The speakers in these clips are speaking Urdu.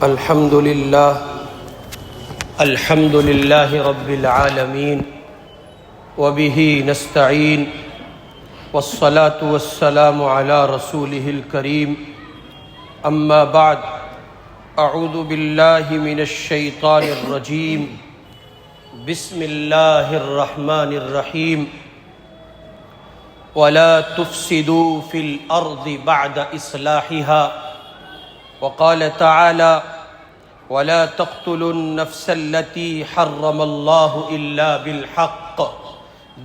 الحمد لله رب العالمين وبه نستعين والصلاة والسلام على رسوله الكريم أما بعد أعوذ بالله من الشيطان الرجيم بسم الله الرحمن الرحيم ولا تفسدوا في الأرض بعد إصلاحها وقال تعالى ولا تقتلوا النفس التي حرم الله إلا بالحق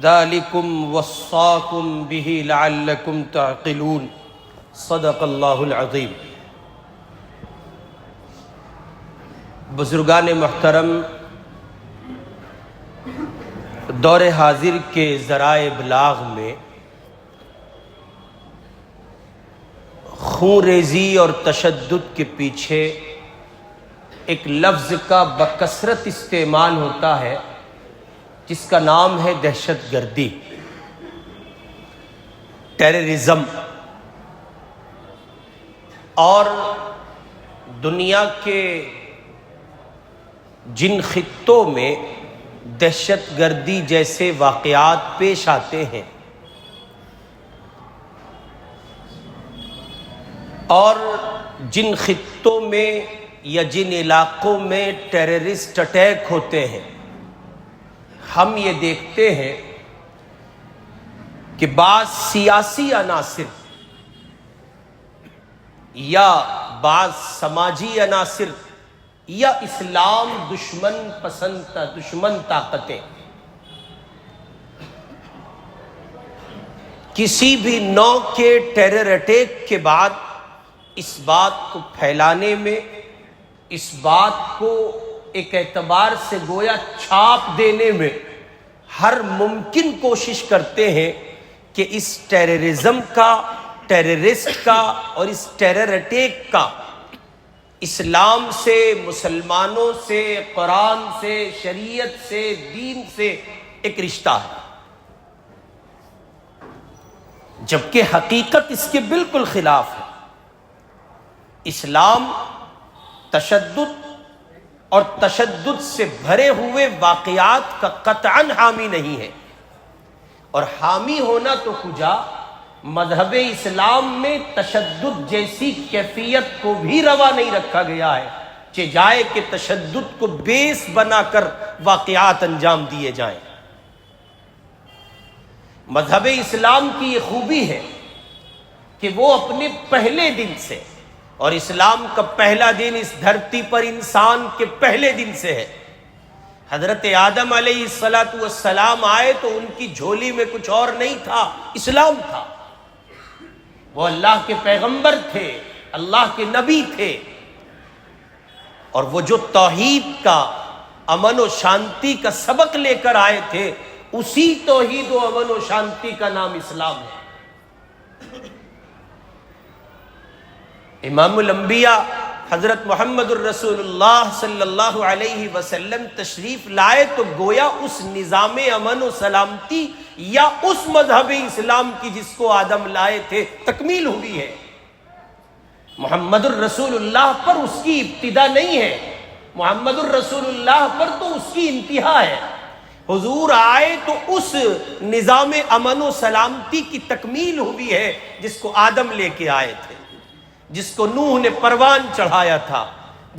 ذلكم وصاكم به لعلكم تعقلون صدق اللہ العظیم۔ بزرگان محترم، دور حاضر کے ذرائع ابلاغ میں خون ریزی اور تشدد کے پیچھے ایک لفظ کا بکثرت استعمال ہوتا ہے جس کا نام ہے دہشت گردی، ٹیررزم۔ اور دنیا کے جن خطوں میں دہشت گردی جیسے واقعات پیش آتے ہیں اور جن خطوں میں یا جن علاقوں میں ٹیررسٹ اٹیک ہوتے ہیں، ہم یہ دیکھتے ہیں کہ بعض سیاسی عناصر یا بعض سماجی عناصر یا اسلام دشمن طاقتیں کسی بھی نوع کے ٹیرر اٹیک کے بعد اس بات کو پھیلانے میں، اس بات کو ایک اعتبار سے گویا چھاپ دینے میں ہر ممکن کوشش کرتے ہیں کہ اس ٹیررزم کا، ٹیررسٹ کا اور اس ٹیرر اٹیک کا اسلام سے، مسلمانوں سے، قرآن سے، شریعت سے، دین سے ایک رشتہ ہے، جبکہ حقیقت اس کے بالکل خلاف ہے۔ اسلام تشدد اور تشدد سے بھرے ہوئے واقعات کا قطعاً حامی نہیں ہے، اور حامی ہونا تو کجا، مذہب اسلام میں تشدد جیسی کیفیت کو بھی روا نہیں رکھا گیا ہے کہ جائے کہ تشدد کو بیس بنا کر واقعات انجام دیے جائیں۔ مذہب اسلام کی یہ خوبی ہے کہ وہ اپنے پہلے دن سے، اور اسلام کا پہلا دن اس دھرتی پر انسان کے پہلے دن سے ہے۔ حضرت آدم علیہ السلام آئے تو ان کی جھولی میں کچھ اور نہیں تھا، اسلام تھا۔ وہ اللہ کے پیغمبر تھے، اللہ کے نبی تھے، اور وہ جو توحید کا، امن و شانتی کا سبق لے کر آئے تھے، اسی توحید و امن و شانتی کا نام اسلام ہے۔ امام الانبیاء حضرت محمد الرسول اللہ صلی اللہ علیہ وسلم تشریف لائے تو گویا اس نظام امن و سلامتی یا اس مذہب اسلام کی جس کو آدم لائے تھے تکمیل ہوئی ہے۔ محمد الرسول اللہ پر اس کی ابتدا نہیں ہے، محمد الرسول اللہ پر تو اس کی انتہا ہے۔ حضور آئے تو اس نظام امن و سلامتی کی تکمیل ہوئی ہے جس کو آدم لے کے آئے تھے، جس کو نوح نے پروان چڑھایا تھا،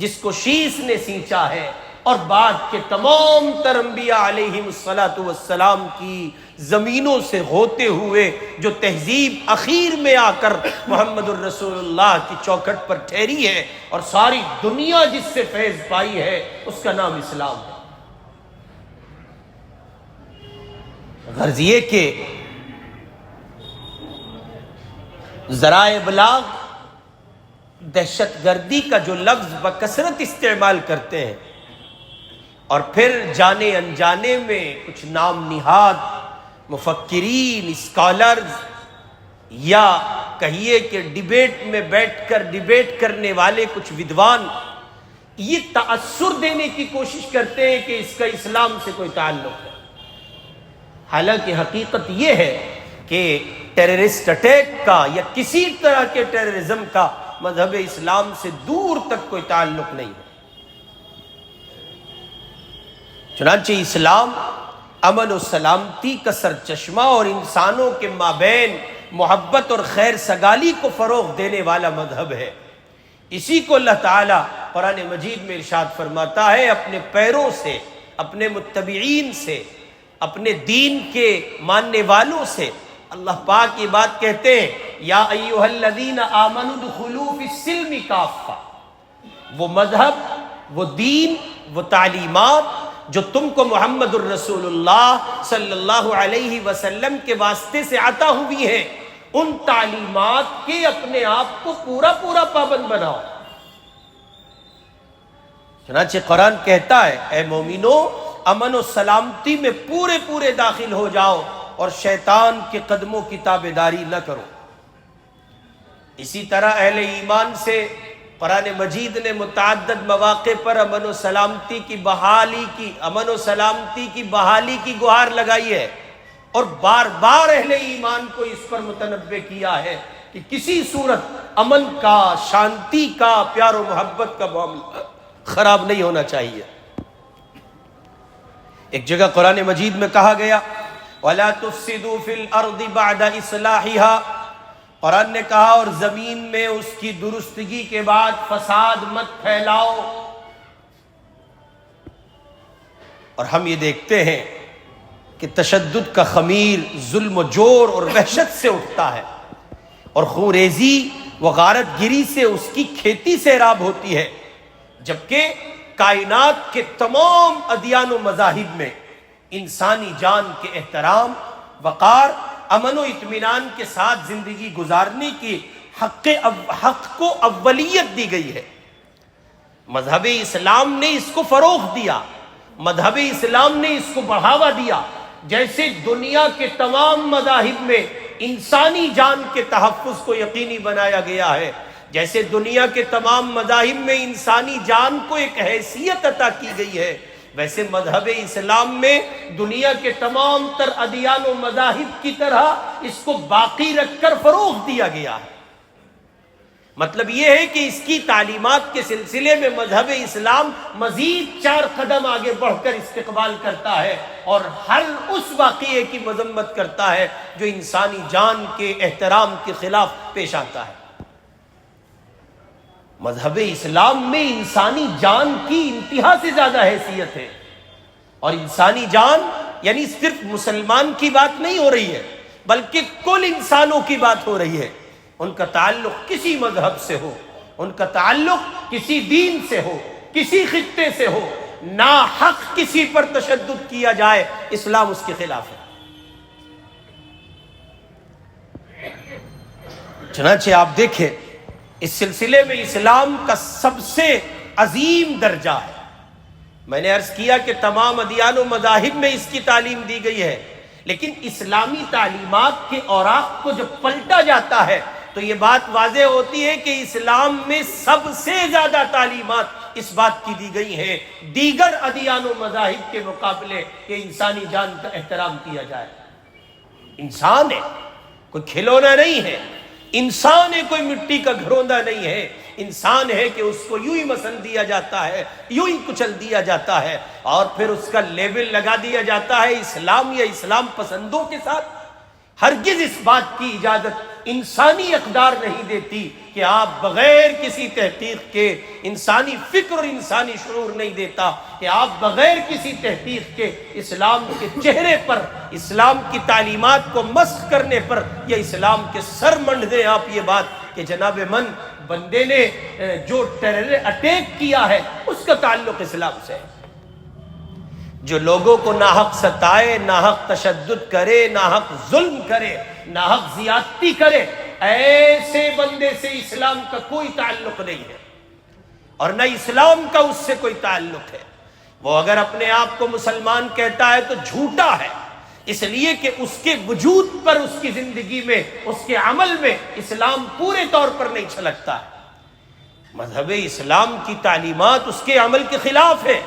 جس کو شیش نے سینچا ہے، اور بعد کے تمام تر انبیاء علیہ السلام کی زمینوں سے ہوتے ہوئے جو تہذیب اخیر میں آ کر محمد الرسول اللہ کی چوکھٹ پر ٹھہری ہے اور ساری دنیا جس سے فیض پائی ہے، اس کا نام اسلام ہے۔ غرض یہ کہ ذرائع ابلاغ دہشت گردی کا جو لفظ بکثرت استعمال کرتے ہیں، اور پھر جانے انجانے میں کچھ نام نہاد مفکرین، اسکالرز، یا کہیے کہ ڈیبیٹ میں بیٹھ کر ڈیبیٹ کرنے والے کچھ ودوان، یہ تأثر دینے کی کوشش کرتے ہیں کہ اس کا اسلام سے کوئی تعلق ہے۔ حالانکہ حقیقت یہ ہے کہ ٹیررسٹ اٹیک کا یا کسی طرح کے ٹیررزم کا مذہب اسلام سے دور تک کوئی تعلق نہیں ہے۔ چنانچہ اسلام امن و سلامتی کا سرچشمہ اور انسانوں کے مابین محبت اور خیر سگالی کو فروغ دینے والا مذہب ہے۔ اسی کو اللہ تعالیٰ قرآن مجید میں ارشاد فرماتا ہے اپنے پیروں سے، اپنے متبعین سے، اپنے دین کے ماننے والوں سے۔ اللہ پاک یہ بات کہتے ہیں یا ایھا الذین آمنوا ادخلوا فی السلم کافہ، وہ مذہب، وہ دین، وہ تعلیمات جو تم کو محمد الرسول اللہ صلی اللہ علیہ وسلم کے واسطے سے عطا ہوئی ہیں، ان تعلیمات کے اپنے آپ کو پورا پابند بناؤ۔ چنانچہ قرآن کہتا ہے اے مومنو امن و سلامتی میں پورے داخل ہو جاؤ اور شیطان کے قدموں کی تابعداری نہ کرو۔ اسی طرح اہل ایمان سے قرآن مجید نے متعدد مواقع پر امن و سلامتی کی بحالی کی گہار لگائی ہے، اور بار بار اہل ایمان کو اس پر متنبہ کیا ہے کہ کسی صورت امن کا، شانتی کا، پیار و محبت کا معاملہ خراب نہیں ہونا چاہیے۔ ایک جگہ قرآن مجید میں کہا گیا وَلَا تُفْسِدُوا فِي الْأَرْضِ بَعْدَ إِصْلَاحِهَا، قرآن نے کہا اور زمین میں اس کی درستگی کے بعد فساد مت پھیلاؤ۔ اور ہم یہ دیکھتے ہیں کہ تشدد کا خمیر ظلم و جور اور وحشت سے اٹھتا ہے، اور خونریزی و غارت گری سے اس کی کھیتی سیراب ہوتی ہے، جبکہ کائنات کے تمام ادیان و مذاہب میں انسانی جان کے احترام، وقار، امن و اطمینان کے ساتھ زندگی گزارنے کی حق کو اولیت دی گئی ہے۔ مذہب اسلام نے اس کو فروغ دیا، مذہب اسلام نے اس کو بڑھاوا دیا۔ جیسے دنیا کے تمام مذاہب میں انسانی جان کے تحفظ کو یقینی بنایا گیا ہے، جیسے دنیا کے تمام مذاہب میں انسانی جان کو ایک حیثیت عطا کی گئی ہے، ویسے مذہب اسلام میں دنیا کے تمام تر ادیان و مذاہب کی طرح اس کو باقی رکھ کر فروغ دیا گیا ہے۔ مطلب یہ ہے کہ اس کی تعلیمات کے سلسلے میں مذہب اسلام مزید 4 قدم آگے بڑھ کر استقبال کرتا ہے، اور ہر اس واقعے کی مذمت کرتا ہے جو انسانی جان کے احترام کے خلاف پیش آتا ہے۔ مذہب اسلام میں انسانی جان کی انتہا سے زیادہ حیثیت ہے، اور انسانی جان یعنی صرف مسلمان کی بات نہیں ہو رہی ہے، بلکہ کل انسانوں کی بات ہو رہی ہے۔ ان کا تعلق کسی مذہب سے ہو، ان کا تعلق کسی دین سے ہو، کسی خطے سے ہو، ناحق کسی پر تشدد کیا جائے، اسلام اس کے خلاف ہے۔ چنانچہ آپ دیکھیں اس سلسلے میں اسلام کا سب سے عظیم درجہ ہے۔ میں نے عرض کیا کہ تمام ادیان و مذاہب میں اس کی تعلیم دی گئی ہے، لیکن اسلامی تعلیمات کے اوراق کو جب پلٹا جاتا ہے تو یہ بات واضح ہوتی ہے کہ اسلام میں سب سے زیادہ تعلیمات اس بات کی دی گئی ہیں دیگر ادیان و مذاہب کے مقابلے کہ انسانی جان کا احترام کیا جائے۔ انسان ہے، کوئی کھلونا نہیں ہے، انسان ہے، کوئی مٹی کا گھروندا نہیں ہے، انسان ہے کہ اس کو یوں ہی مسل دیا جاتا ہے، یوں ہی کچل دیا جاتا ہے، اور پھر اس کا لیبل لگا دیا جاتا ہے اسلام یا اسلام پسندوں کے ساتھ۔ ہرگز اس بات کی اجازت انسانی اقدار نہیں دیتی کہ آپ بغیر کسی تحقیق کے، انسانی فکر اور انسانی شعور نہیں دیتا کہ آپ بغیر کسی تحقیق کے اسلام کے چہرے پر، اسلام کی تعلیمات کو مسخ کرنے پر یا اسلام کے سر منڈ دیں آپ یہ بات کہ جناب من بندے نے جو ٹیرر اٹیک کیا ہے اس کا تعلق اسلام سے ہے۔ جو لوگوں کو ناحق ستائے، ناحق تشدد کرے، ناحق ظلم کرے، ناحق زیادتی کرے، ایسے بندے سے اسلام کا کوئی تعلق نہیں ہے، اور نہ اسلام کا اس سے کوئی تعلق ہے۔ وہ اگر اپنے آپ کو مسلمان کہتا ہے تو جھوٹا ہے، اس لیے کہ اس کے وجود پر، اس کی زندگی میں، اس کے عمل میں اسلام پورے طور پر نہیں چھلکتا ہے۔ مذہب اسلام کی تعلیمات اس کے عمل کے خلاف ہے۔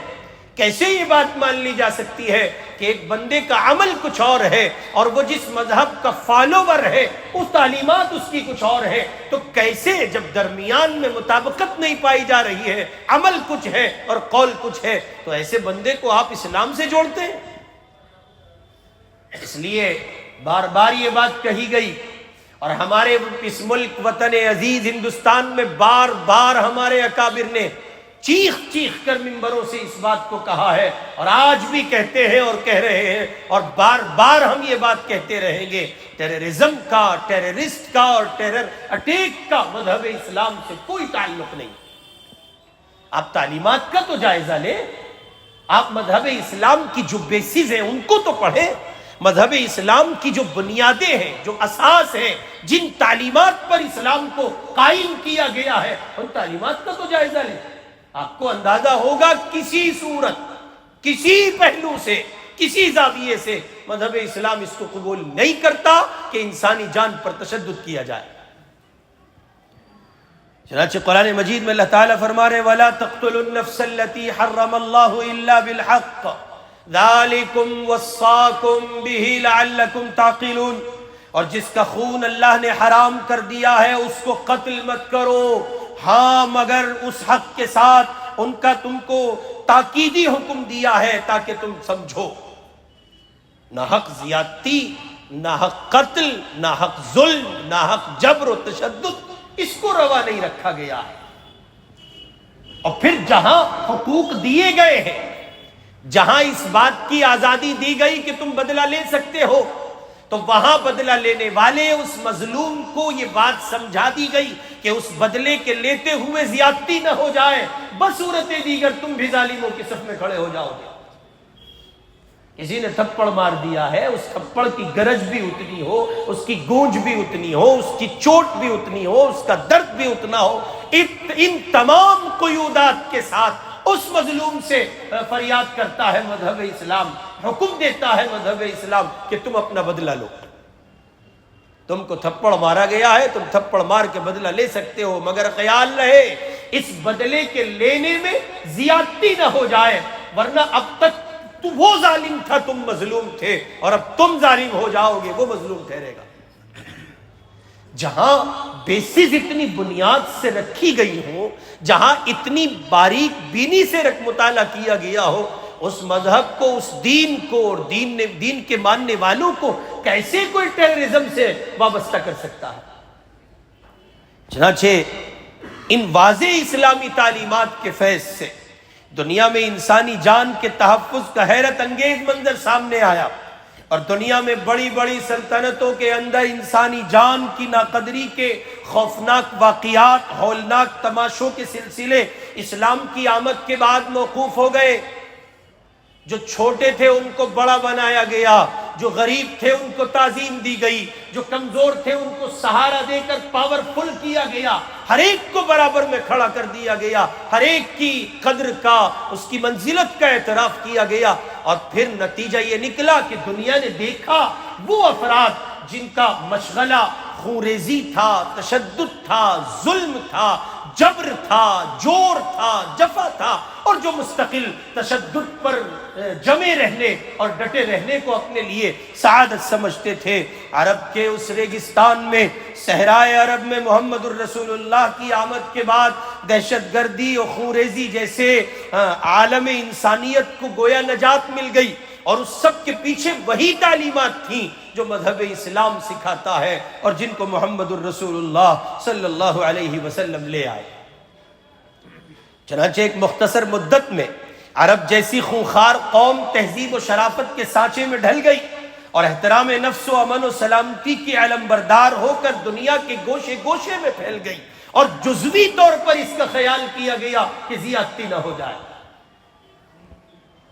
کیسے یہ بات مان لی جا سکتی ہے کہ ایک بندے کا عمل کچھ اور ہے اور وہ جس مذہب کا فالوور ہے اس تعلیمات اس کی کچھ اور ہے، تو کیسے جب درمیان میں مطابقت نہیں پائی جا رہی ہے، عمل کچھ ہے اور قول کچھ ہے، تو ایسے بندے کو آپ اسلام سے جوڑتے ہیں؟ اس لیے بار بار یہ بات کہی گئی، اور ہمارے اس ملک وطن عزیز ہندوستان میں بار بار ہمارے اکابر نے چیخ چیخ کر ممبروں سے اس بات کو کہا ہے، اور آج بھی کہتے ہیں اور کہہ رہے ہیں، اور بار بار ہم یہ بات کہتے رہیں گے، ٹیررزم کا، ٹیررسٹ کا اور ٹیرر اٹیک کا مذہب اسلام سے کوئی تعلق نہیں۔ آپ تعلیمات کا تو جائزہ لیں، آپ مذہب اسلام کی جو بیسز ہیں ان کو تو پڑھیں، مذہب اسلام کی جو بنیادیں ہیں، جو اساس ہیں، جن تعلیمات پر اسلام کو قائم کیا گیا ہے، ان تعلیمات کا تو جائزہ لیں۔ آپ کو اندازہ ہوگا کسی صورت، کسی پہلو سے، کسی زاویے سے مذہب اسلام اس کو قبول نہیں کرتا کہ انسانی جان پر تشدد کیا جائے۔ چنانچہ قرآن مجید میں اللہ تعالیٰ فرما رہے وَلَا تَقْتُلُوا النَّفْسَ الَّتِي حَرَّمَ اللَّهُ إِلَّا بِالْحَقِّ ذَلِكُمْ وَصَّاكُمْ بِهِ لَعَلَّكُمْ تَعْقِلُونَ، اور جس کا خون اللہ نے حرام کر دیا ہے اس کو قتل مت کرو، ہاں مگر اس حق کے ساتھ ان کا تم کو تاکیدی حکم دیا ہے تاکہ تم سمجھو۔ نہ حق زیادتی، نہ حق قتل، نہ حق ظلم، نہ حق جبر و تشدد، اس کو روا نہیں رکھا گیا ہے۔ اور پھر جہاں حقوق دیے گئے ہیں، جہاں اس بات کی آزادی دی گئی کہ تم بدلہ لے سکتے ہو، تو وہاں بدلہ لینے والے اس مظلوم کو یہ بات سمجھا دی گئی کہ اس بدلے کے لیتے ہوئے زیادتی نہ ہو جائے، بصورت دیگر تم بھی ظالموں کی صف میں کھڑے ہو جاؤ گے۔ کسی نے تھپڑ مار دیا ہے، اس تھپڑ کی گرج بھی اتنی ہو، اس کی گونج بھی اتنی ہو، اس کی چوٹ بھی اتنی ہو، اس کا درد بھی اتنا ہو، ان تمام قیودات کے ساتھ اس مظلوم سے فریاد کرتا ہے مذہب اسلام، حکم دیتا ہے مذہب اسلام کہ تم اپنا بدلہ لو۔ تم کو تھپڑ مارا گیا ہے، تم تھپڑ مار کے بدلہ لے سکتے ہو، مگر خیال رہے اس بدلے کے لینے میں زیادتی نہ ہو جائے، ورنہ اب تک تو وہ ظالم تھا، تم مظلوم تھے، اور اب تم ظالم ہو جاؤ گے، وہ مظلوم ٹھہرے گا۔ جہاں بیسز اتنی بنیاد سے رکھی گئی ہوں، جہاں اتنی باریک بینی سے مطالعہ کیا گیا ہو، اس مذہب کو، اس دین کو اور دین کے ماننے والوں کو کیسے کوئی ٹیررزم سے وابستہ کر سکتا ہے؟ چنانچہ ان واضح اسلامی تعلیمات کے فیض سے دنیا میں انسانی جان کے تحفظ کا حیرت انگیز منظر سامنے آیا، اور دنیا میں بڑی بڑی سلطنتوں کے اندر انسانی جان کی ناقدری کے خوفناک واقعات، ہولناک تماشوں کے سلسلے اسلام کی آمد کے بعد موقوف ہو گئے۔ جو چھوٹے تھے ان کو بڑا بنایا گیا، جو غریب تھے ان کو تعظیم دی گئی، جو کمزور تھے ان کو سہارا دے کر پاورفل کیا گیا، ہر ایک کو برابر میں کھڑا کر دیا گیا، ہر ایک کی قدر کا، اس کی منزلت کا اعتراف کیا گیا، اور پھر نتیجہ یہ نکلا کہ دنیا نے دیکھا وہ افراد جن کا مشغلہ خونریزی تھا، تشدد تھا، ظلم تھا، جبر تھا، جور تھا، جفا تھا، اور جو مستقل تشدد پر جمے رہنے اور ڈٹے رہنے کو اپنے لیے سعادت سمجھتے تھے۔ عرب کے اس ریگستان میں، صحرائے عرب میں محمد الرسول اللہ کی آمد کے بعد دہشت گردی اور خونریزی جیسے عالم انسانیت کو گویا نجات مل گئی، اور اس سب کے پیچھے وہی تعلیمات تھیں جو مذہب اسلام سکھاتا ہے اور جن کو محمد الرسول اللہ صلی اللہ علیہ وسلم لے آئے۔ چنانچہ ایک مختصر مدت میں عرب جیسی خونخوار قوم تہذیب و شرافت کے سانچے میں ڈھل گئی، اور احترام نفس و امن و سلامتی کی علم بردار ہو کر دنیا کے گوشے گوشے میں پھیل گئی، اور جزوی طور پر اس کا خیال کیا گیا کہ زیادتی نہ ہو جائے۔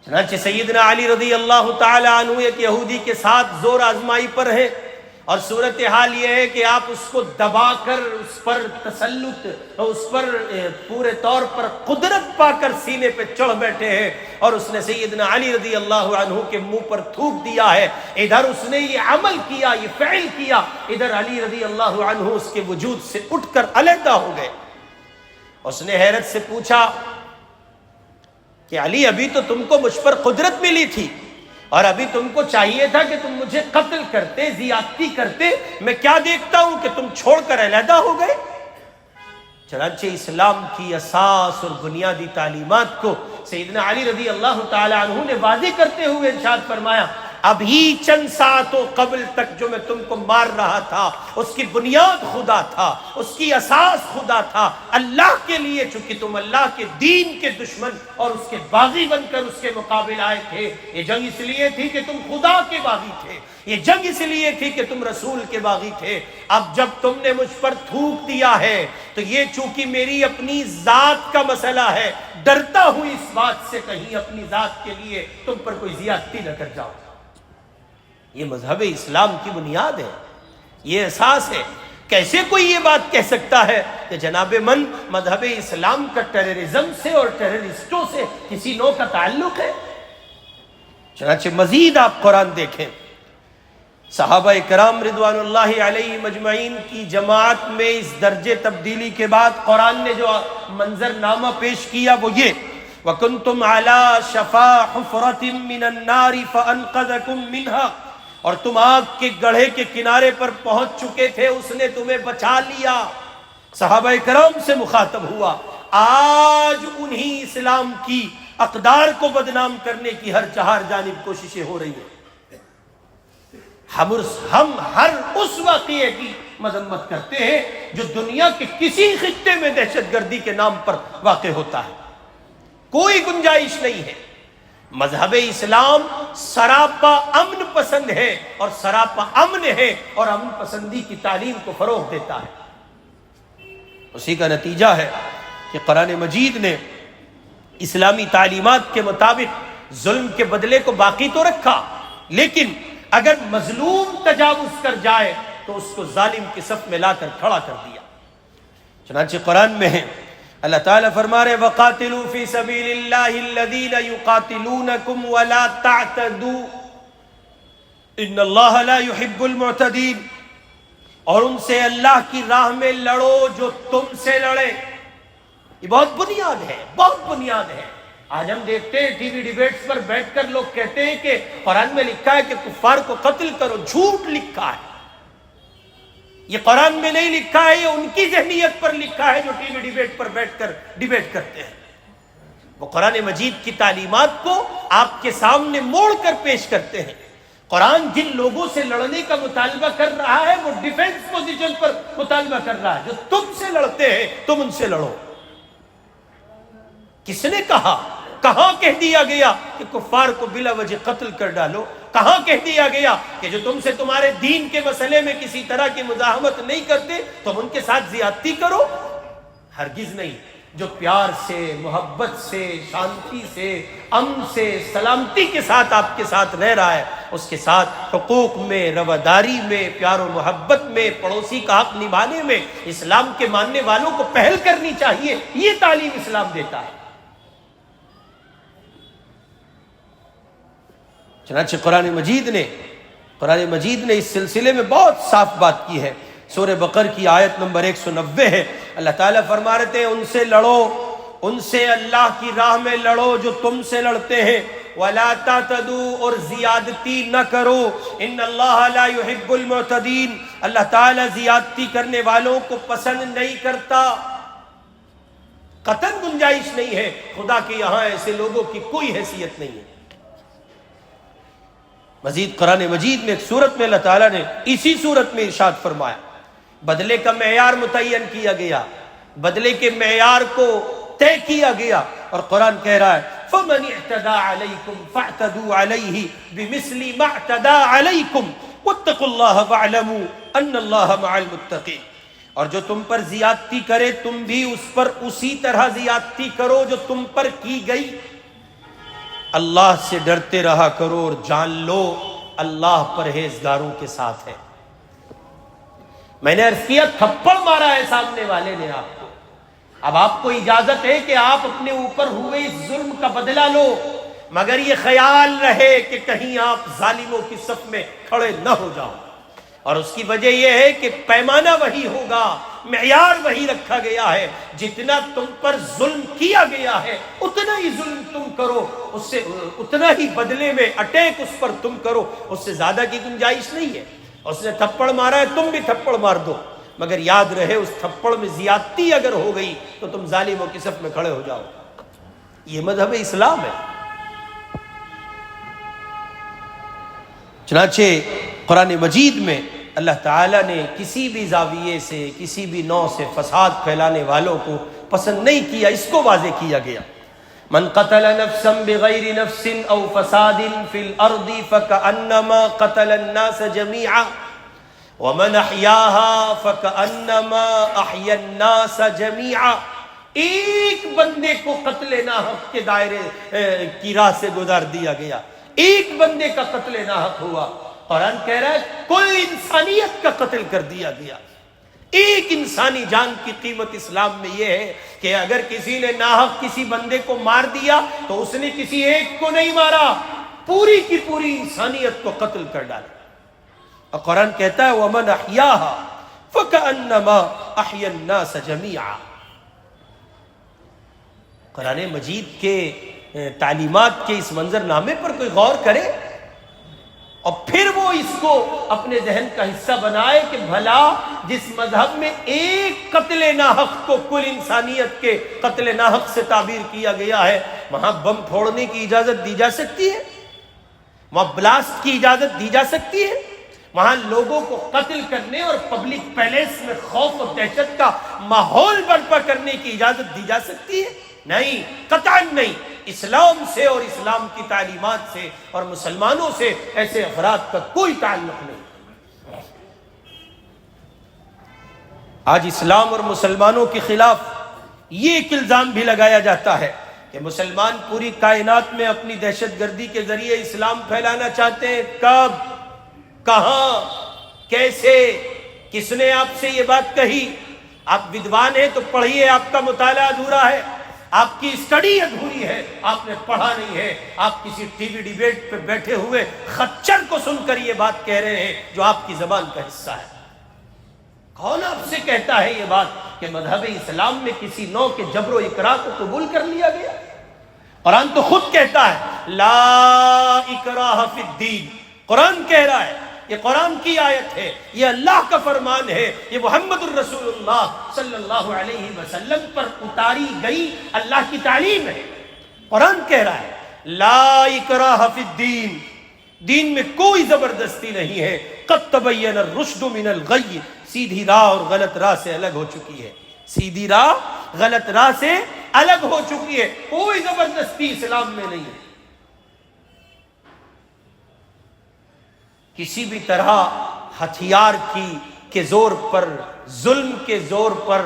چنانچہ سیدنا علی رضی اللہ تعالی عنہ ایک یہودی کے ساتھ زور آزمائی پر ہیں، اور صورتحال یہ ہے کہ آپ اس کو دبا کر اس پر تسلط، اس پر پورے طور پر قدرت پا کر سینے پہ چڑھ بیٹھے ہیں، اور اس نے سیدنا علی رضی اللہ عنہ کے منہ پر تھوک دیا ہے۔ ادھر اس نے یہ عمل کیا، یہ فعل کیا، ادھر علی رضی اللہ عنہ اس کے وجود سے اٹھ کر علیحدہ ہو گئے۔ اس نے حیرت سے پوچھا کہ علی ابھی تو تم کو مجھ پر قدرت ملی تھی، اور ابھی تم کو چاہیے تھا کہ تم مجھے قتل کرتے، زیادتی کرتے، میں کیا دیکھتا ہوں کہ تم چھوڑ کر علیحدہ ہو گئے۔ چنانچہ اسلام کی اساس اور بنیادی تعلیمات کو سیدنا علی رضی اللہ تعالی عنہ نے واضح کرتے ہوئے ارشاد فرمایا، ابھی چند ساعتوں قبل تک جو میں تم کو مار رہا تھا اس کی بنیاد خدا تھا، اس کی اساس خدا تھا، اللہ کے لیے، چونکہ تم اللہ کے دین کے دشمن اور اس کے باغی بن کر اس کے مقابل آئے تھے۔ یہ جنگ اس لیے تھی کہ تم خدا کے باغی تھے، یہ جنگ اس لیے تھی کہ تم رسول کے باغی تھے۔ اب جب تم نے مجھ پر تھوک دیا ہے تو یہ چونکہ میری اپنی ذات کا مسئلہ ہے، ڈرتا ہوں اس بات سے کہیں اپنی ذات کے لیے تم پر کوئی زیادتی نہ کر جاؤ۔ یہ مذہب اسلام کی بنیاد ہے، یہ اساس ہے۔ کیسے کوئی یہ بات کہہ سکتا ہے کہ جناب من مذہب اسلام کا ٹیررزم سے اور ٹیررسٹوں سے کسی نوع کا تعلق ہے؟ چنانچہ مزید آپ قرآن دیکھیں، صحابہ کرام رضوان اللہ علیہ مجمعین کی جماعت میں اس درجے تبدیلی کے بعد قرآن نے جو منظر نامہ پیش کیا وہ یہ، وَكُنْتُمْ عَلَى شَفَا حُفْرَةٍ مِّنَ النَّارِ فَأَنْقَذَكُم مِّنْهَا، اور تم آگ کے گڑھے کے کنارے پر پہنچ چکے تھے، اس نے تمہیں بچا لیا۔ صحابہ کرام سے مخاطب ہوا، آج انہی اسلام کی اقدار کو بدنام کرنے کی ہر چہار جانب کوششیں ہو رہی ہیں۔ ہم ہر اس واقعے کی مذمت کرتے ہیں جو دنیا کے کسی خطے میں دہشت گردی کے نام پر واقع ہوتا ہے، کوئی گنجائش نہیں ہے۔ مذہب اسلام سراپا امن پسند ہے اور سراپا امن ہے اور امن پسندی کی تعلیم کو فروغ دیتا ہے۔ اسی کا نتیجہ ہے کہ قرآن مجید نے اسلامی تعلیمات کے مطابق ظلم کے بدلے کو باقی تو رکھا، لیکن اگر مظلوم تجاوز کر جائے تو اس کو ظالم کی صف میں لا کر کھڑا کر دیا۔ چنانچہ قرآن میں ہے، اللہ تعالیٰ فرما رہے وَقَاتِلُوا فِي سَبِيلِ اللَّهِ الَّذِينَ يُقَاتِلُونَكُمْ وَلَا تَعْتَدُوا إِنَّ اللَّهَ لَا يُحِبُّ الْمُعْتَدِينَ، اور ان سے اللہ کی راہ میں لڑو جو تم سے لڑے۔ یہ بہت بنیاد ہے، بہت بنیاد ہے۔ آج ہم دیکھتے ہیں ٹی وی ڈیبیٹس پر بیٹھ کر لوگ کہتے ہیں کہ قرآن میں لکھا ہے کہ کفار کو قتل کرو، جھوٹ لکھا ہے۔ یہ قرآن میں نہیں لکھا ہے، یہ ان کی ذہنیت پر لکھا ہے جو ٹی وی ڈیبیٹ پر بیٹھ کر ڈیبیٹ کرتے ہیں۔ وہ قرآن مجید کی تعلیمات کو آپ کے سامنے موڑ کر پیش کرتے ہیں۔ قرآن جن لوگوں سے لڑنے کا مطالبہ کر رہا ہے وہ ڈیفنس پوزیشن پر مطالبہ کر رہا ہے، جو تم سے لڑتے ہیں تم ان سے لڑو۔ کس نے کہا؟ کہاں کہہ دیا گیا کہ کفار کو بلا وجہ قتل کر ڈالو؟ کہاں کہہ دیا گیا کہ جو تم سے تمہارے دین کے مسئلے میں کسی طرح کی مزاحمت نہیں کرتے تم ان کے ساتھ زیادتی کرو؟ ہرگز نہیں۔ جو پیار سے، محبت سے، شانتی سے، امن سے، سلامتی کے ساتھ آپ کے ساتھ رہ رہا ہے، اس کے ساتھ حقوق میں، رواداری میں، پیار و محبت میں، پڑوسی کا حق نبھانے میں اسلام کے ماننے والوں کو پہل کرنی چاہیے۔ یہ تعلیم اسلام دیتا ہے۔ چنانچہ قرآن مجید نے اس سلسلے میں بہت صاف بات کی ہے۔ سورہ بقرہ کی آیت نمبر 190 ہے، اللہ تعالیٰ فرما رہے تھے ان سے لڑو، ان سے اللہ کی راہ میں لڑو جو تم سے لڑتے ہیں، وَلَا تَعْتَدُوا، اور زیادتی نہ کرو، إِنَّ اللَّهَ لَا يُحِبُّ الْمُعْتَدِينَ، اللہ تعالیٰ زیادتی کرنے والوں کو پسند نہیں کرتا۔ قطعاً گنجائش نہیں ہے، خدا کے یہاں ایسے لوگوں کی کوئی حیثیت نہیں ہے۔ مزید قرآن مجید میں ایک صورت میں اللہ تعالیٰ نے اسی صورت میں ارشاد فرمایا، بدلے کا معیار متعین کیا گیا، بدلے کے معیار کو طے کیا گیا، اور قرآن کہہ رہا ہے فَمَنِ اعْتَدَى عَلَيْكُمْ فَاعْتَدُوا عَلَيْهِ بِمِثْلِ مَا اعْتَدَى عَلَيْكُمْ وَاتَّقُوا اللَّهَ وَاعْلَمُوا أَنَّ اللَّهَ مَعَ الْمُتَّقِينَ، اور جو تم پر زیادتی کرے تم بھی اس پر اسی طرح زیادتی کرو جو تم پر کی گئی، اللہ سے ڈرتے رہا کرو اور جان لو اللہ پرہیزگاروں کے ساتھ ہے۔ میں نے عرض کیا تھپڑ مارا ہے سامنے والے نے آپ کو، اب آپ کو اجازت ہے کہ آپ اپنے اوپر ہوئے اس ظلم کا بدلہ لو، مگر یہ خیال رہے کہ کہیں آپ ظالموں کی صف میں کھڑے نہ ہو جاؤ، اور اس کی وجہ یہ ہے کہ پیمانہ وہی ہوگا، معیار وہی رکھا گیا ہے، جتنا تم پر ظلم کیا گیا ہے اتنا ہی ظلم تم کرو، اس سے اتنا ہی بدلے میں اٹیک اس پر تم کرو، اس سے زیادہ کی گنجائش نہیں ہے۔ اس نے تھپڑ مارا ہے، تم بھی تھپڑ مار دو، مگر یاد رہے اس تھپڑ میں زیادتی اگر ہو گئی تو تم ظالموں کی صف میں کھڑے ہو جاؤ۔ یہ مذہب اسلام ہے۔ چنانچہ قرآن مجید میں اللہ تعالیٰ نے کسی بھی زاویے سے، کسی بھی نوع سے فساد پھیلانے والوں کو پسند نہیں کیا، اس کو واضح کیا گیا۔ من قتل نفسا بغیر نفس او فساد فی الارض فکأنما قتل الناس جمیعا ومن احیاها فکأنما احیا الناس جمیعا۔ ایک بندے کو قتل ناحق کے دائرے کی راہ سے گزار دیا گیا، ایک بندے کا قتل ناحق ہوا، قرآن کہہ رہا ہے کل انسانیت کا قتل کر دیا گیا۔ ایک انسانی جان کی قیمت اسلام میں یہ ہے کہ اگر کسی نے ناحق کسی بندے کو مار دیا تو اس نے کسی ایک کو نہیں مارا، پوری کی پوری انسانیت کو قتل کر ڈالا۔ اور قرآن کہتا ہے وَمَنْ أَحْيَاهَا فَكَأَنَّمَا أَحْيَا النَّاسَ جَمِيعًا۔ قرآن مجید کے تعلیمات کے اس منظر نامے پر کوئی غور کرے اور پھر وہ اس کو اپنے ذہن کا حصہ بنائے کہ بھلا جس مذہب میں ایک قتل ناحق کو کل انسانیت کے قتل ناحق سے تعبیر کیا گیا ہے، وہاں بم پھوڑنے کی اجازت دی جا سکتی ہے، وہاں بلاسٹ کی اجازت دی جا سکتی ہے، وہاں لوگوں کو قتل کرنے اور پبلک پیلیس میں خوف و دہشت کا ماحول برپا کرنے کی اجازت دی جا سکتی ہے؟ نہیں، قطعاً نہیں۔ اسلام سے اور اسلام کی تعلیمات سے اور مسلمانوں سے ایسے افراد کا کوئی تعلق نہیں۔ آج اسلام اور مسلمانوں کے خلاف یہ ایک الزام بھی لگایا جاتا ہے کہ مسلمان پوری کائنات میں اپنی دہشت گردی کے ذریعے اسلام پھیلانا چاہتے ہیں۔ کب، کہاں، کیسے، کس نے آپ سے یہ بات کہی؟ آپ ودوان ہیں تو پڑھیے، آپ کا مطالعہ ادھورا ہے، آپ کی اسٹڈی ادھوری ہے، آپ نے پڑھا نہیں ہے، آپ کسی ٹی وی ڈیبیٹ پہ بیٹھے ہوئے خچر کو سن کر یہ بات کہہ رہے ہیں جو آپ کی زبان کا حصہ ہے۔ کون آپ سے کہتا ہے یہ بات کہ مذہب اسلام میں کسی نوع کے جبر و اکراہ کو قبول کر لیا گیا؟ قرآن تو خود کہتا ہے لا اکراہ فی الدین، قرآن کہہ رہا ہے، یہ قرآن کی آیت ہے، یہ اللہ کا فرمان ہے، یہ محمد الرسول اللہ صلی اللہ علیہ وسلم پر اتاری گئی اللہ کی تعلیم ہے۔ قرآن کہہ رہا ہے لا اکراہ فی الدین، دین میں کوئی زبردستی نہیں ہے، قد تبین الرشد من الغی، سیدھی راہ اور غلط راہ سے الگ ہو چکی ہے، سیدھی راہ غلط راہ سے الگ ہو چکی ہے، کوئی زبردستی اسلام میں نہیں ہے۔ کسی بھی طرح ہتھیار کے زور پر، ظلم کے زور پر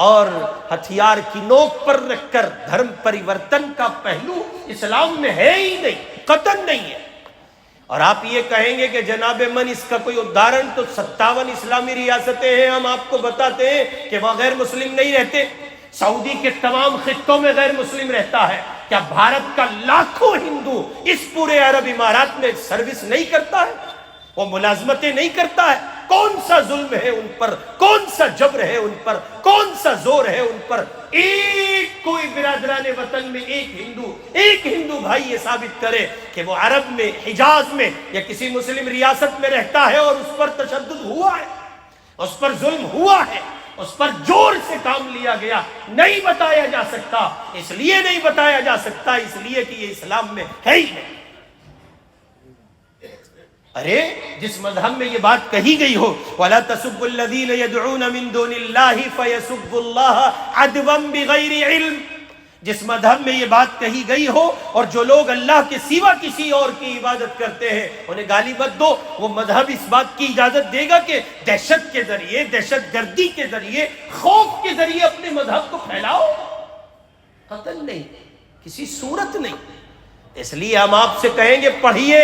اور ہتھیار کی نوک پر رکھ کر دھرم پریورتن کا پہلو اسلام میں ہے ہی نہیں، قطعاً نہیں ہے۔ اور آپ یہ کہیں گے کہ جناب من اس کا کوئی ادھارن، تو 57 اسلامی ریاستیں ہیں، ہم آپ کو بتاتے ہیں کہ وہاں غیر مسلم نہیں رہتے، سعودی کے تمام خطوں میں غیر مسلم رہتا ہے۔ کیا بھارت کا لاکھوں ہندو اس پورے عرب امارات میں سروس نہیں کرتا ہے؟ وہ ملازمتیں نہیں کرتا ہے؟ کون سا ظلم ہے ان پر، کون سا جبر ہے ان پر، کون سا زور ہے ان پر؟ ایک کوئی برادران وطن میں ایک ہندو بھائی یہ ثابت کرے کہ وہ عرب میں، حجاز میں یا کسی مسلم ریاست میں رہتا ہے اور اس پر تشدد ہوا ہے، اس پر ظلم ہوا ہے، اس پر زور سے کام لیا گیا، نہیں بتایا جا سکتا۔ اس لیے نہیں بتایا جا سکتا اس لیے کہ یہ اسلام میں ہے ہی نہیں۔ ارے جس مذہب میں یہ بات کہی گئی ہو وَلَا تَسُبُّوا الَّذِينَ يَدْعُونَ مِن دُونِ اللَّهِ فَيَسُبُّوا اللَّهَ عَدْوًا بِغَيْرِ عِلْمٍ، جس مذہب میں یہ بات کہی گئی ہو اور جو لوگ اللہ کے سوا کسی اور کی عبادت کرتے ہیں انہیں گالی مت دو، وہ مذہب اس بات کی اجازت دے گا کہ دہشت کے ذریعے، دہشت گردی کے ذریعے، خوف کے ذریعے اپنے مذہب کو پھیلاؤ؟ قطعاً نہیں، کسی صورت نہیں۔ اس لیے ہم آپ سے کہیں گے پڑھیے،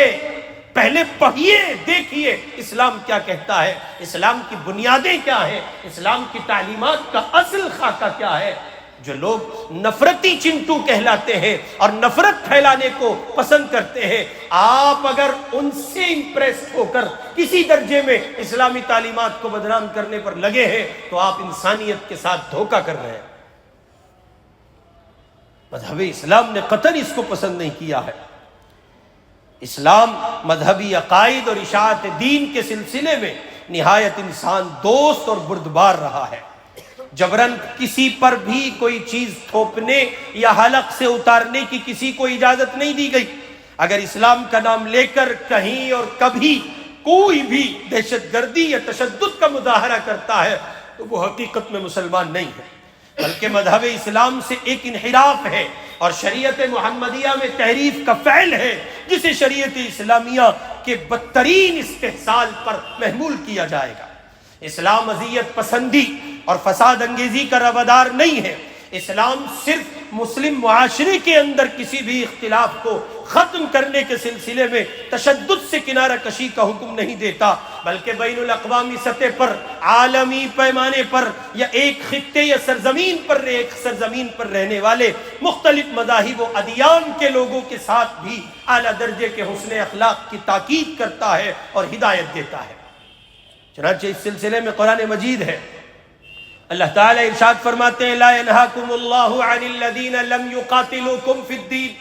پہلے پڑھیے، دیکھیے اسلام کیا کہتا ہے، اسلام کی بنیادیں کیا ہیں، اسلام کی تعلیمات کا اصل خاکہ کیا ہے۔ جو لوگ نفرتی چنٹو کہلاتے ہیں اور نفرت پھیلانے کو پسند کرتے ہیں، آپ اگر ان سے امپریس ہو کر کسی درجے میں اسلامی تعلیمات کو بدنام کرنے پر لگے ہیں تو آپ انسانیت کے ساتھ دھوکہ کر رہے ہیں۔ مذہب اسلام نے قطعاً اس کو پسند نہیں کیا ہے۔ اسلام مذہبی عقائد اور اشاعت دین کے سلسلے میں نہایت انسان دوست اور بردبار رہا ہے۔ جبراً کسی پر بھی کوئی چیز تھوپنے یا حلق سے اتارنے کی کسی کو اجازت نہیں دی گئی۔ اگر اسلام کا نام لے کر کہیں اور کبھی کوئی بھی دہشت گردی یا تشدد کا مظاہرہ کرتا ہے تو وہ حقیقت میں مسلمان نہیں ہے، بلکہ مذہب اسلام سے ایک انحراف ہے اور شریعت محمدیہ میں تحریف کا فعل ہے، جسے شریعت اسلامیہ کے بدترین استحصال پر محمول کیا جائے گا۔ اسلام اذیت پسندی اور فساد انگیزی کا روادار نہیں ہے۔ اسلام صرف مسلم معاشرے کے اندر کسی بھی اختلاف کو ختم کرنے کے سلسلے میں تشدد سے کنارہ کشی کا حکم نہیں دیتا، بلکہ بین الاقوامی سطح پر، عالمی پیمانے پر، یا ایک خطے یا سرزمین پر رہنے والے مختلف مذاہب و ادیان کے لوگوں کے ساتھ بھی اعلیٰ درجے کے حسن اخلاق کی تاکید کرتا ہے اور ہدایت دیتا ہے۔ چنانچہ اس سلسلے میں قرآن مجید ہے، اللہ تعالیٰ ارشاد فرماتے ہیں لا ينهاكم الله عن الذين لم يقاتلوكم في الدين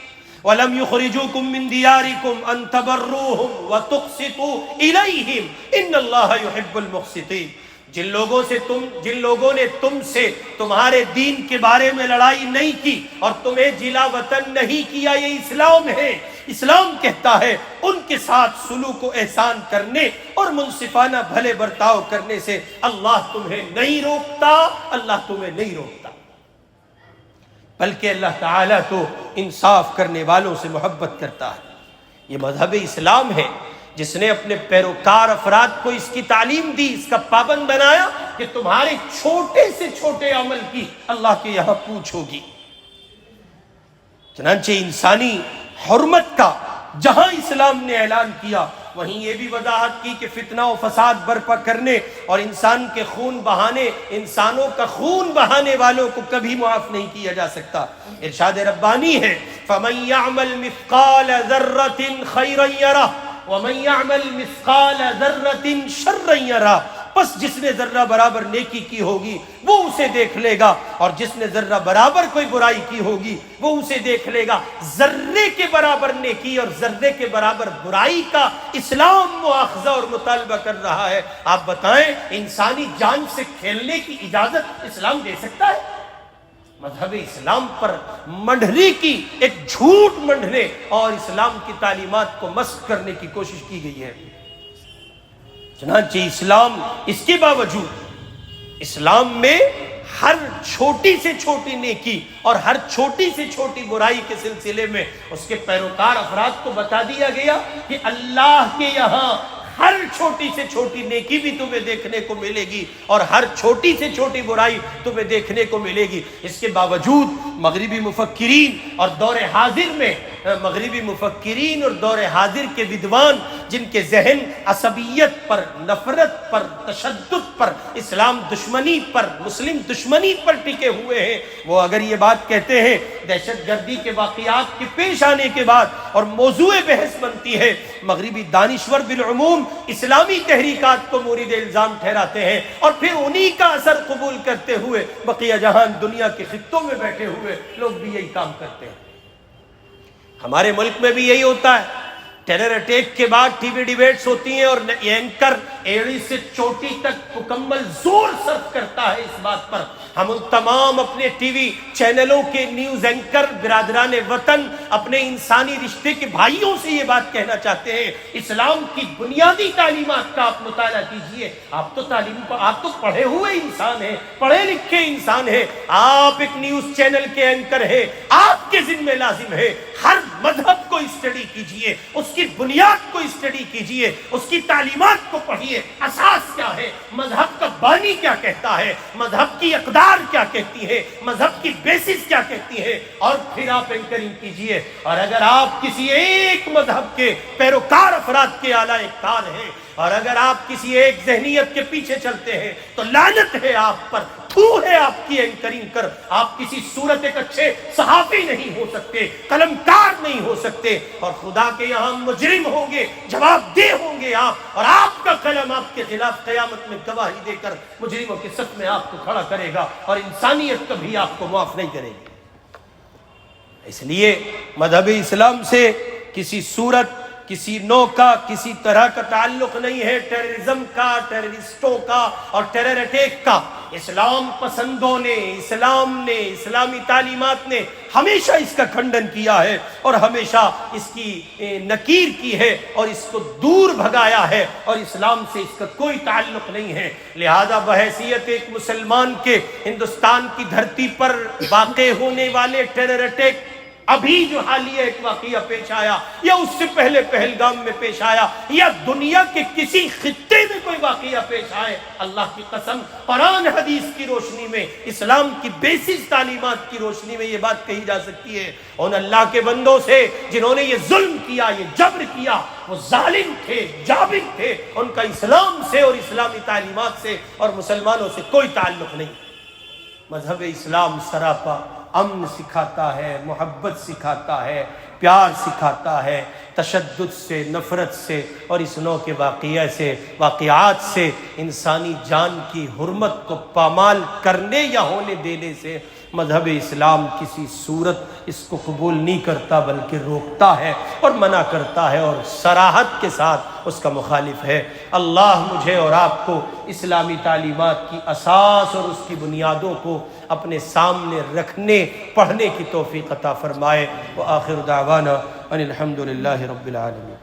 ولم يخرجوكم من دياركم ان تبروهم وتقسطوا اليهم ان الله يحب المقسطين۔ جن لوگوں نے تم سے تمہارے دین کے بارے میں لڑائی نہیں کی اور تمہیں جلا وطن نہیں کیا، یہ اسلام ہے۔ اسلام کہتا ہے ان کے ساتھ سلوک و احسان کرنے اور منصفانہ بھلے برتاؤ کرنے سے اللہ تمہیں نہیں روکتا، اللہ تمہیں نہیں روکتا، بلکہ اللہ تعالیٰ تو انصاف کرنے والوں سے محبت کرتا ہے۔ یہ مذہب اسلام ہے جس نے اپنے پیروکار افراد کو اس کی تعلیم دی، اس کا پابند بنایا کہ تمہارے چھوٹے سے چھوٹے عمل کی اللہ کے یہاں پوچھ ہوگی۔ چنانچہ انسانی حرمت کا جہاں اسلام نے اعلان کیا، وہیں یہ بھی وضاحت کی کہ فتنہ و فساد برپا کرنے اور انسان کے خون بہانے، انسانوں کا خون بہانے والوں کو کبھی معاف نہیں کیا جا سکتا۔ ارشاد ربانی ہے فَمَن يَعْمَلْ مِثْقَالَ ذَرَّةٍ خَيْرًا يَرَهُ وَمَن يَعْمَلْ مِثْقَالَ ذَرَّةٍ شَرًّا يَرَهُ۔ بس جس نے ذرہ برابر نیکی کی ہوگی وہ اسے دیکھ لے گا، اور جس نے ذرہ برابر کوئی برائی کی ہوگی وہ اسے دیکھ لے گا۔ ذرے کے برابر نیکی اور ذرے کے برابر برائی کا اسلام مؤاخذہ اور مطالبہ کر رہا ہے۔ آپ بتائیں انسانی جان سے کھیلنے کی اجازت اسلام دے سکتا ہے؟ مذہب اسلام پر منڈھنے کی، ایک جھوٹ منڈھنے اور اسلام کی تعلیمات کو مسخ کرنے کی کوشش کی گئی ہے۔ چنانچہ اسلام اس کے باوجود اسلام میں ہر چھوٹی سے چھوٹی نیکی اور ہر چھوٹی سے چھوٹی برائی کے سلسلے میں اس کے پیروکار افراد کو بتا دیا گیا کہ اللہ کے یہاں ہر چھوٹی سے چھوٹی نیکی بھی تمہیں دیکھنے کو ملے گی اور ہر چھوٹی سے چھوٹی برائی تمہیں دیکھنے کو ملے گی۔ اس کے باوجود مغربی مفکرین اور دور حاضر کے ودوان جن کے ذہن عصبیت پر، نفرت پر، تشدد پر، اسلام دشمنی پر، مسلم دشمنی پر ٹکے ہوئے ہیں، وہ اگر یہ بات کہتے ہیں دہشت گردی کے واقعات کے پیش آنے کے بعد اور موضوع بحث بنتی ہے، مغربی دانشور بالعموم اسلامی تحریکات کو مورد الزام ٹھہراتے ہیں اور پھر انہی کا اثر قبول کرتے ہوئے بقیہ جہان دنیا کے خطوں میں بیٹھے ہوئے لوگ بھی یہی کام کرتے ہیں۔ ہمارے ملک میں بھی یہی ہوتا ہے، ٹیرر اٹیک کے بعد ٹی وی ڈیبیٹس ہوتی ہیں اور اینکر ایڑی سے چوٹی تک مکمل زور صرف کرتا ہے اس بات پر ہم ان تمام اپنے ٹی وی چینلوں کے نیوز اینکر برادران وطن اپنے انسانی رشتے کے بھائیوں سے یہ بات کہنا چاہتے ہیں، اسلام کی بنیادی تعلیمات کا آپ مطالعہ کیجئے۔ آپ تو پڑھے ہوئے انسان ہیں، پڑھے لکھے انسان ہیں، آپ ایک نیوز چینل کے اینکر ہیں، آپ کے ذمہ لازم ہے ہر مذہب کو اسٹڈی کیجئے، اس کی بنیاد کو اسٹڈی کیجئے، اس کی تعلیمات کو پڑھیے، اساس کیا ہے، مذہب کا بانی کیا کہتا ہے، مذہب کی اقدار کیا کہتی ہے، مذہب کی بیسس کیا کہتی ہے، اور پھر آپ اینکرنگ کیجئے۔ اور اگر آپ کسی ایک مذہب کے پیروکار افراد کے اعلیٰ کار ہیں اور اگر آپ کسی ایک ذہنیت کے پیچھے چلتے ہیں تو لعنت ہے آپ پر، چھو ہے آپ کی اینکرنگ کر. آپ کسی صورت ایک اچھے صحافی نہیں ہو سکتے, قلمکار نہیں ہو سکتے, اور خدا کے یہاں مجرم ہوں گے, جواب دہ ہوں گے آپ, اور آپ کا قلم آپ کے خلاف قیامت میں گواہی دے کر مجرموں کے صف میں آپ کو کھڑا کرے گا, اور انسانیت کبھی آپ کو معاف نہیں کرے گی. اس لیے مذہب اسلام سے کسی صورت, کسی نوع کا, کسی طرح کا تعلق نہیں ہے ٹیررزم کا, ٹیررسٹوں کا اور ٹیرر اٹیک کا. اسلام پسندوں نے, اسلام نے, اسلامی تعلیمات نے ہمیشہ اس کا کھنڈن کیا ہے, اور ہمیشہ اس کی نکیر کی ہے, اور اس کو دور بھگایا ہے, اور اسلام سے اس کا کوئی تعلق نہیں ہے. لہذا بحیثیت ایک مسلمان کے ہندوستان کی دھرتی پر واقع ہونے والے ٹیرر اٹیک, ابھی جو حالیہ ایک واقعہ پیش آیا, یا اس سے پہلے پہلگام میں پیش آیا, یا دنیا کے کسی خطے میں کوئی واقعہ پیش آئے, اللہ کی قسم قرآن حدیث کی روشنی میں, اسلام کی بیسس تعلیمات کی روشنی میں یہ بات کہی جا سکتی ہے, ان اللہ کے بندوں سے جنہوں نے یہ ظلم کیا, یہ جبر کیا, وہ ظالم تھے, جابر تھے, ان کا اسلام سے اور اسلامی تعلیمات سے اور مسلمانوں سے کوئی تعلق نہیں. مذہب اسلام سراپا امن سکھاتا ہے, محبت سکھاتا ہے, پیار سکھاتا ہے, تشدد سے, نفرت سے اور اس نوع کے واقعات سے انسانی جان کی حرمت کو پامال کرنے یا ہونے دینے سے مذہب اسلام کسی صورت اس کو قبول نہیں کرتا, بلکہ روکتا ہے اور منع کرتا ہے, اور صراحت کے ساتھ اس کا مخالف ہے. اللہ مجھے اور آپ کو اسلامی تعلیمات کی اساس اور اس کی بنیادوں کو اپنے سامنے رکھنے, پڑھنے کی توفیق عطا فرمائے. وآخر دعوانا ان الحمد للہ رب العالمین.